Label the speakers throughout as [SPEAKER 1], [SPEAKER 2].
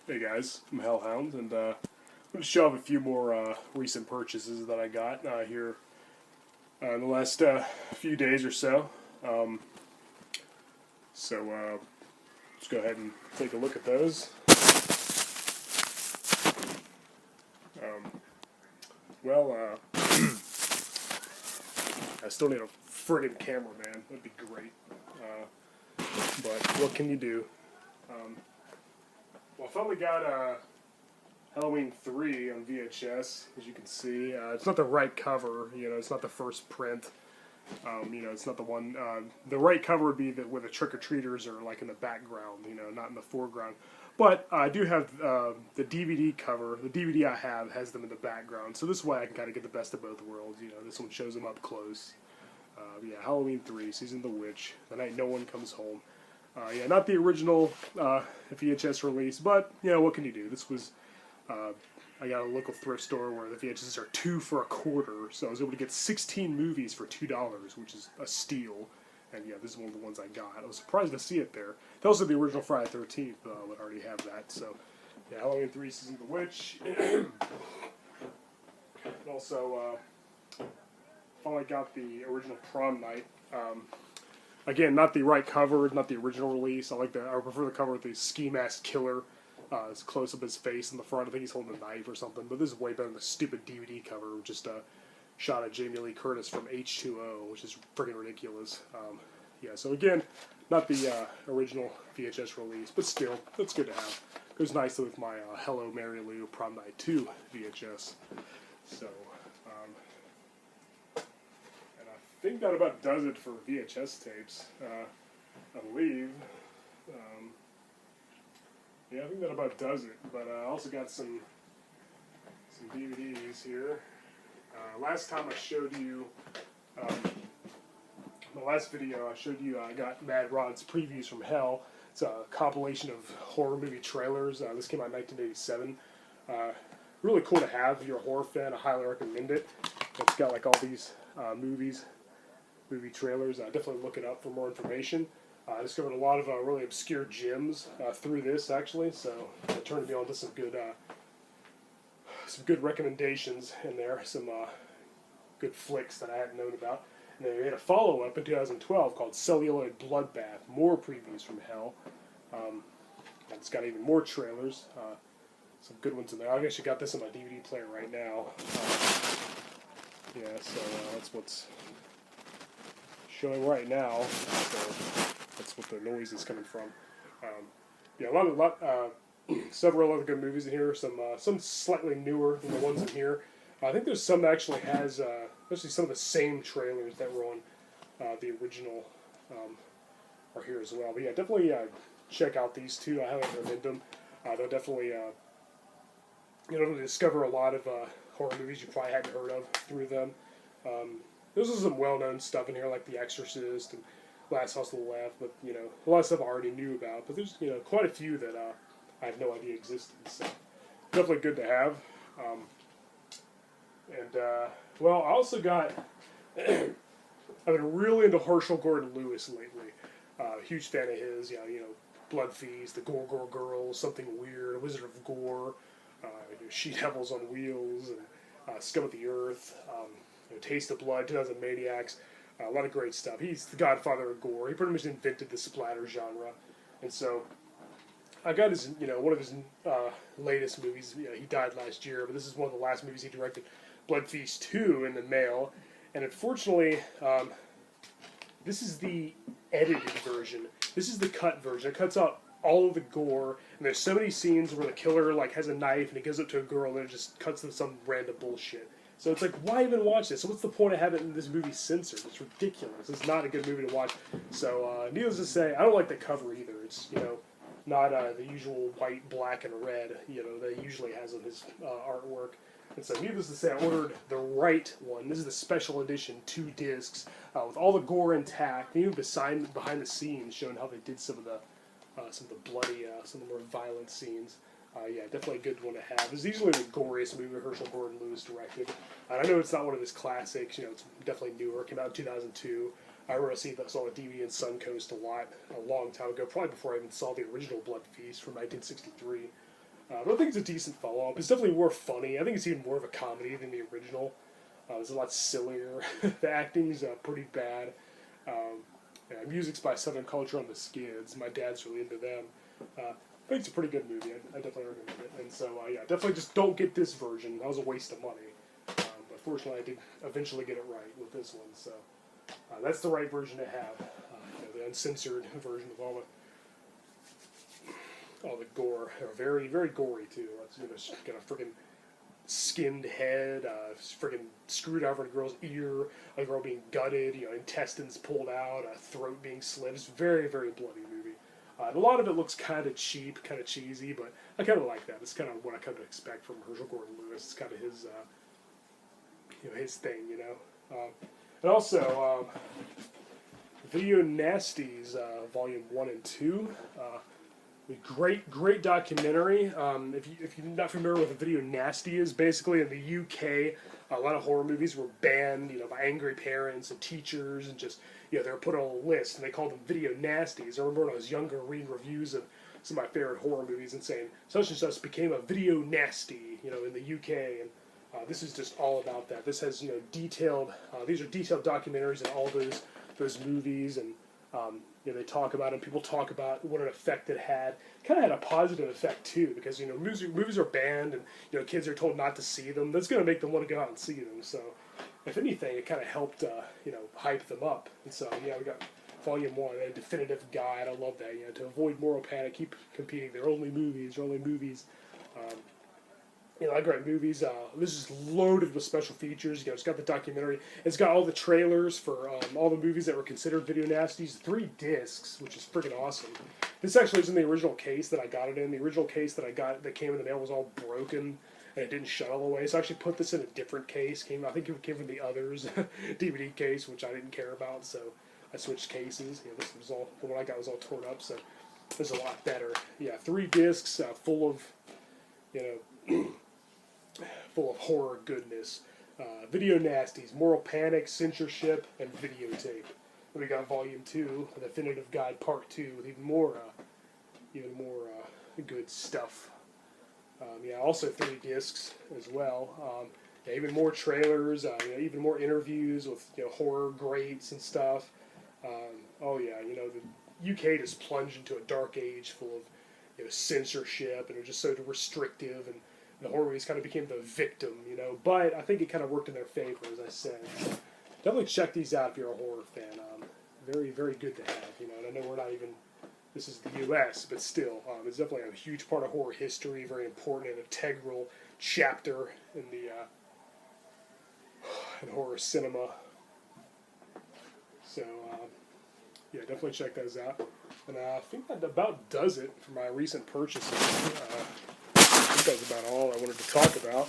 [SPEAKER 1] Hey guys, I'm Hellhound, and I'm going to show off a few more recent purchases that I got here in the last few days or so. Um, so let's go ahead and take a look at those. Um, well, I still need a friggin' cameraman. That'd be great. But what can you do? Well, I finally got Halloween 3 on VHS, as you can see. It's not the right cover, it's not the first print. It's not the one. The right cover would be where the trick-or-treaters are like in the background, not in the foreground. But I do have the DVD cover. The DVD I have has them in the background, so this way I can kind of get the best of both worlds. This one shows them up close. Halloween 3, Season of the Witch, The Night No One Comes Home. Not the original VHS release, but, what can you do? This was, I got a local thrift store where the VHSs are 2 for a quarter, so I was able to get 16 movies for $2, which is a steal. And this is one of the ones I got. I was surprised to see it there. That was the original Friday the 13th, would already have that. So, Halloween 3, Season of the Witch. And also, finally got the original Prom Night. Again, not the right cover, not the original release. I prefer the cover with the ski mask killer. It's close up his face in the front. I think he's holding a knife or something. But this is way better than the stupid DVD cover, just a shot of Jamie Lee Curtis from H2O, which is freaking ridiculous. So again, not the original VHS release, but still, that's good to have. Goes nicely with my Hello Mary Lou Prom Night 2 VHS. So, I think that about does it for VHS tapes, I believe. I think that about does it. But I also got some DVDs here. Last time I showed you, my last video I showed you I got Mad Rod's Previews from Hell. It's a compilation of horror movie trailers. This came out in 1987. Really cool to have. If you're a horror fan, I highly recommend it. It's got like all these movie trailers. Definitely look it up for more information. I discovered a lot of really obscure gems through this, actually, so it turned me on to some good recommendations in there, some good flicks that I hadn't known about. And then we had a follow-up in 2012 called Celluloid Bloodbath, more previews from Hell. It's got even more trailers, some good ones in there. I've actually got this on my DVD player right now. So that's what's showing right now. So that's what the noise is coming from. Several other good movies in here. Some slightly newer than the ones in here. I think there's some that actually has, especially some of the same trailers that were on the original are here as well. But definitely check out these two. I highly recommend them. They'll definitely discover a lot of horror movies you probably hadn't heard of through them. There's some well-known stuff in here like The Exorcist and Last House on the Left, but a lot of stuff I already knew about. But there's quite a few that I had no idea existed. So definitely good to have. I also got. I've been really into Herschel Gordon Lewis lately. Huge fan of his. Blood Feast, The Gore Girls, Something Weird, Wizard of Gore, She Devils on Wheels, and Scum of the Earth. Taste of Blood, 2000 Maniacs, a lot of great stuff. He's the godfather of gore. He pretty much invented the splatter genre, and so I got his, one of his latest movies. He died last year, but this is one of the last movies he directed, Blood Feast 2, in the mail, and unfortunately, this is the edited version. This is the cut version. It cuts out all of the gore, and there's so many scenes where the killer has a knife and he gives it to a girl, and it just cuts to some random bullshit. So it's like, why even watch this? So what's the point of having this movie censored? It's ridiculous. It's not a good movie to watch. So needless to say, I don't like the cover either. It's, not the usual white, black, and red, that he usually has on his artwork. And so needless to say, I ordered the right one. This is the special edition, 2 discs, with all the gore intact, and even behind the scenes showing how they did some of the bloody, some of the more violent scenes. Definitely a good one to have. It's easily the goriest movie Herschel Gordon Lewis directed. And I know it's not one of his classics. It's definitely newer. It came out in 2002. I remember saw a DVD in Suncoast a long time ago, probably before I even saw the original Blood Feast from 1963. But I think it's a decent follow-up. It's definitely more funny. I think it's even more of a comedy than the original. It's a lot sillier. The acting's pretty bad. Yeah, music's by Southern Culture on the Skids. My dad's really into them. I think it's a pretty good movie. I definitely recommend it. And so, yeah, definitely just don't get this version. That was a waste of money. But fortunately, I did eventually get it right with this one. So that's the right version to have. The uncensored version of all the gore. Very, very gory, too. It's got a freaking skinned head, freaking screwdriver in a girl's ear, a girl being gutted, intestines pulled out, a throat being slit. It's a very, very bloody movie. And a lot of it looks kind of cheap, kind of cheesy, but I kind of like that. It's kind of what I kind of expect from Herschel Gordon Lewis. It's kind of his, his thing, And also, Video Nasties, Volume 1 and 2. Great documentary. If you're not familiar with what a video nasty is, basically in the UK, a lot of horror movies were banned, by angry parents and teachers, and just they were put on a list, and they called them video nasties. I remember when I was younger reading reviews of some of my favorite horror movies and saying such and such became a video nasty, in the UK, and this is just all about that. This has detailed. These are detailed documentaries in all those movies, and they talk about it. People talk about what an effect it had. Kind of had a positive effect too, because movies are banned, and kids are told not to see them. That's going to make them want to go out and see them. So, if anything, it kind of helped hype them up. And so, yeah, we got Volume 1, a definitive guide. I love that. To avoid moral panic, keep competing. They're only movies. I great movies. This is loaded with special features. It's got the documentary. It's got all the trailers for all the movies that were considered video nasties. 3 discs, which is freaking awesome. This actually is in the original case that I got it in. The original case that I got that came in the mail was all broken, and it didn't shut all the way. So I actually put this in a different case. I think it came from the Others DVD case, which I didn't care about. So I switched cases. This was all the one I got was all torn up. So this is a lot better. Yeah, 3 discs full of full of horror goodness. Video nasties, moral panic, censorship, and videotape. Then we got Volume 2, the definitive guide Part 2, with even more good stuff. Also 3 discs as well. Even more trailers, even more interviews with horror greats and stuff. The UK just plunged into a dark age full of censorship, and it was just so restrictive, and the horror movies kind of became the victim, But I think it kind of worked in their favor, as I said. So definitely check these out if you're a horror fan. Very, very good to have, And I know we're not even, this is the U.S., but still, it's definitely a huge part of horror history, very important and integral chapter in the in horror cinema. So, yeah, definitely check those out. And I think that about does it for my recent purchases. I think that's about all I wanted to talk about.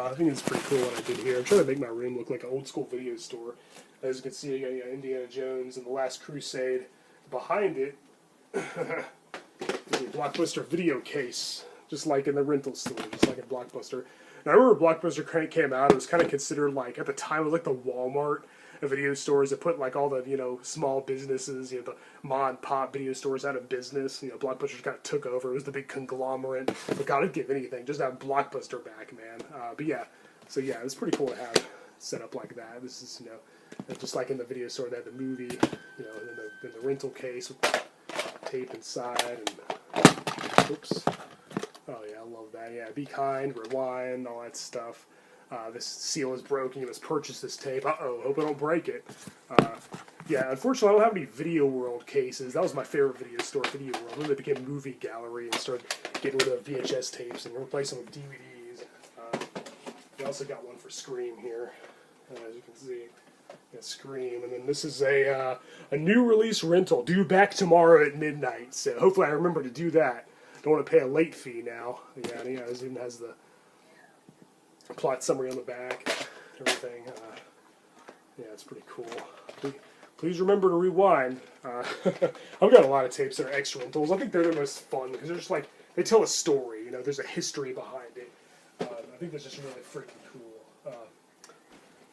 [SPEAKER 1] I think it's pretty cool what I did here. I'm trying to make my room look like an old school video store. As you can see, you got Indiana Jones and The Last Crusade. Behind it is a Blockbuster video case, just like in the rental store, just like in Blockbuster. And I remember Blockbuster came out, it was kind of considered like, at the time, it was like the Walmart of video stores that put like all the, small businesses, the mom and pop video stores out of business. Blockbuster kind of took over. It was the big conglomerate. But God, I'd give anything just to have Blockbuster back, man. But yeah, so yeah, it was pretty cool to have set up like that. This is, just like in the video store, they had the movie, in the rental case with tape inside, and oops. Oh yeah, I love that. Yeah, Be Kind, Rewind, all that stuff. This seal is broken. You must purchase this tape. Uh-oh, hope I don't break it. Yeah, unfortunately, I don't have any Video World cases. That was my favorite video store, Video World. Then they became Movie Gallery and started getting rid of VHS tapes and replacing them with DVDs. We also got one for Scream here, as you can see. Yeah, Scream. And then this is a new release rental, due back tomorrow at midnight. So hopefully I remember to do that. Don't want to pay a late fee now. Yeah, it even has the plot summary on the back, everything. Yeah, it's pretty cool. Please remember to rewind. I've got a lot of tapes that are ex-rentals. I think they're the most fun because they're just like, they tell a story. There's a history behind it. I think that's just really freaking cool.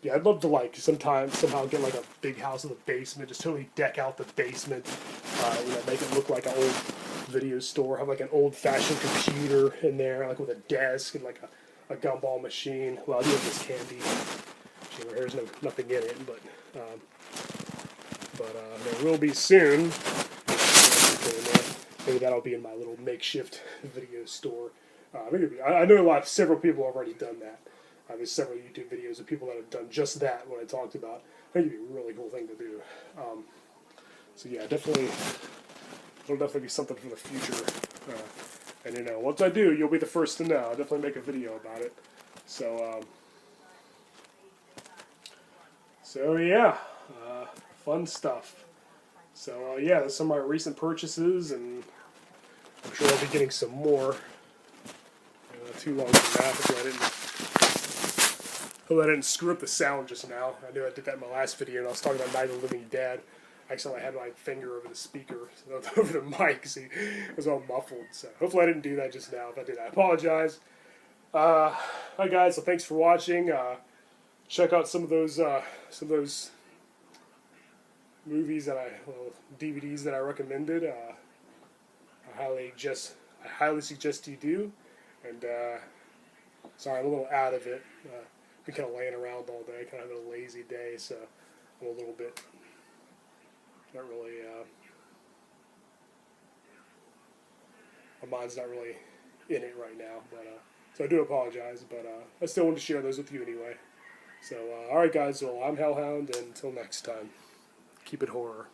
[SPEAKER 1] yeah, I'd love to like somehow get like a big house in the basement, just totally deck out the basement, make it look like an old video store, have like an old-fashioned computer in there, like with a desk and like a gumball machine. Well, I do have this candy machine where there's nothing in it, but there will be soon. Maybe that'll be in my little makeshift video store. I know several people have already done that. There's several YouTube videos of people that have done just that, what I talked about. I think it'd be a really cool thing to do. So yeah, definitely, it'll definitely be something for the future. And once I do, you'll be the first to know. I'll definitely make a video about it. So yeah, fun stuff. So yeah, that's some of my recent purchases, and I'm sure I'll be getting some more. Not too long from now. Hope I didn't screw up the sound just now. I knew I did that in my last video, and I was talking about Night of the Living Dead. Actually, I had my finger over the speaker, so over the mic, see, it was all muffled. So hopefully I didn't do that just now. If I did, I apologize. Hi guys, so thanks for watching. Check out some of those movies DVDs that I recommended. I highly suggest you do. And sorry, I'm a little out of it. Been kind of laying around all day, kind of having a lazy day, so I'm a little bit not really. My mind's not really in it right now, but so I do apologize. But I still want to share those with you anyway. So all right, guys. Well, I'm Hellhound, and until next time, keep it horror.